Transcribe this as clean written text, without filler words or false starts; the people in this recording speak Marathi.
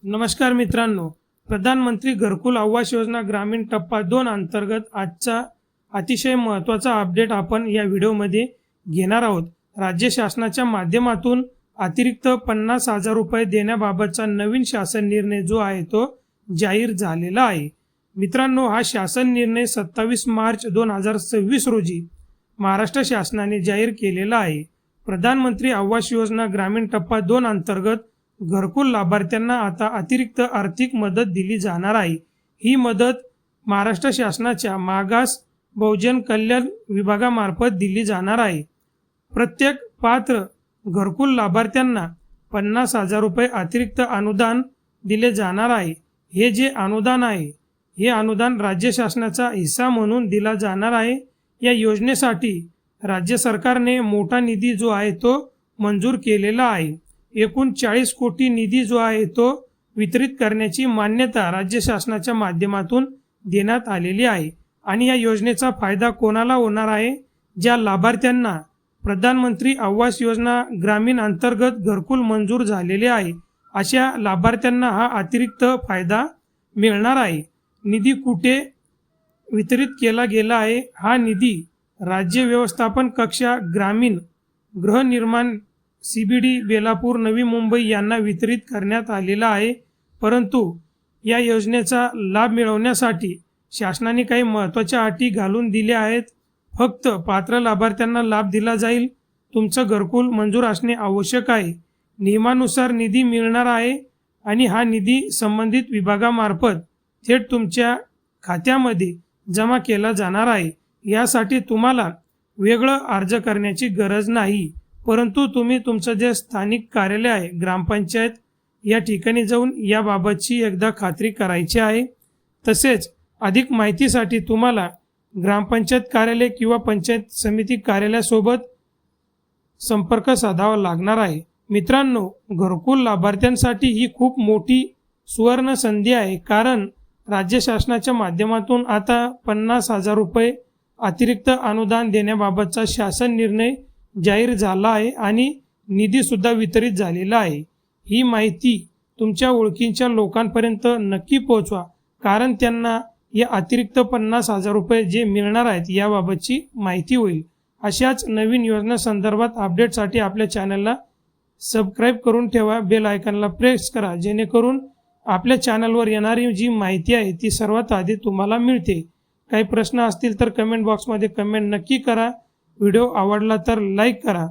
नमस्कार मित्रांनो, प्रधानमंत्री घरकुल आवास योजना ग्रामीण टप्पा 2 अंतर्गत आजचा अतिशय महत्त्वाचा अपडेट आपण या व्हिडिओमध्ये घेणार आहोत। राज्य शासनाच्या माध्यमातून अतिरिक्त 50,000 रुपये देण्याबाबतचा नवीन शासन निर्णय जो आहे तो जाहीर झालेला आहे। मित्रांनो, हा शासन निर्णय 27 मार्च 2026 रोजी महाराष्ट्र शासनाने जाहीर केलेला आहे। प्रधानमंत्री आवास योजना ग्रामीण टप्पा 2 अंतर्गत घरकुल लाभार्थ्यांना आता अतिरिक्त आर्थिक मदत दिली जाणार आहे। ही मदत महाराष्ट्र शासनाच्या मागास बहुजन कल्याण विभागामार्फत दिली जाणार आहे। प्रत्येक पात्र घरकुल लाभार्थ्यांना 50,000 रुपये अतिरिक्त अनुदान दिले जाणार आहे। हे जे अनुदान आहे हे अनुदान राज्य शासनाचा हिस्सा म्हणून दिला जाणार आहे। या योजनेसाठी राज्य सरकारने मोठा निधी जो आहे तो मंजूर केलेला आहे। एकूण 40 कोटी निधी जो आहे तो वितरित करण्याची मान्यता राज्य शासनाच्या माध्यमातून देण्यात आलेली आहे। आणि या योजनेचा फायदा कोणाला होणार आहे? ज्या लाभार्थ्यांना प्रधानमंत्री आवास योजना ग्रामीण अंतर्गत घरकुल मंजूर झालेले आहे अशा लाभार्थ्यांना हा अतिरिक्त फायदा मिळणार आहे। निधी कुठे वितरित केला गेला आहे? हा निधी राज्य व्यवस्थापन कक्षा ग्रामीण गृहनिर्माण CBD बेलापूर नवी मुंबई यांना वितरित करण्यात आलेला आहे। परंतु या योजनेचा लाभ मिळवण्यासाठी शासनाने काही महत्त्वाच्या अटी घालून दिल्या आहेत। फक्त पात्र लाभार्थ्यांना लाभ दिला जाईल। तुमचं घरकुल मंजूर असणे आवश्यक आहे। नियमानुसार निधी मिळणार आहे आणि हा निधी संबंधित विभागामार्फत थेट तुमच्या खात्यामध्ये जमा केला जाणार आहे। यासाठी तुम्हाला वेगळं अर्ज करण्याची गरज नाही, परंतु तुम्ही तुमचं जे स्थानिक कार्यालय आहे ग्रामपंचायत या ठिकाणी जाऊन याबाबतची एकदा खात्री करायची आहे। तसेच अधिक माहितीसाठी तुम्हाला ग्रामपंचायत कार्यालय किंवा पंचायत समिती कार्यालयासोबत संपर्क साधावा लागणार आहे। मित्रांनो, घरकुल लाभार्थ्यांसाठी ही खूप मोठी सुवर्ण संधी आहे, कारण राज्य शासनाच्या माध्यमातून आता 50,000 रुपये अतिरिक्त अनुदान देण्याबाबतचा शासन निर्णय जाहीर झाला आहे आणि निधीसुद्धा वितरित झालेला आहे। ही माहिती तुमच्या ओळखीच्या लोकांपर्यंत नक्की पोहोचवा, कारण त्यांना या अतिरिक्त 50,000 रुपये जे मिळणार आहेत याबाबतची माहिती होईल। अशाच नवीन योजनांसंदर्भात अपडेटसाठी आपल्या चॅनलला सबस्क्राईब करून ठेवा, बेल आयकॉनला प्रेस करा, जेणेकरून आपल्या चॅनलवर येणारी जी माहिती आहे ती सर्वात आधी तुम्हाला मिळते। काही प्रश्न असतील तर कमेंट बॉक्समध्ये कमेंट नक्की करा। व्हिडिओ आवडला तर लाईक करा।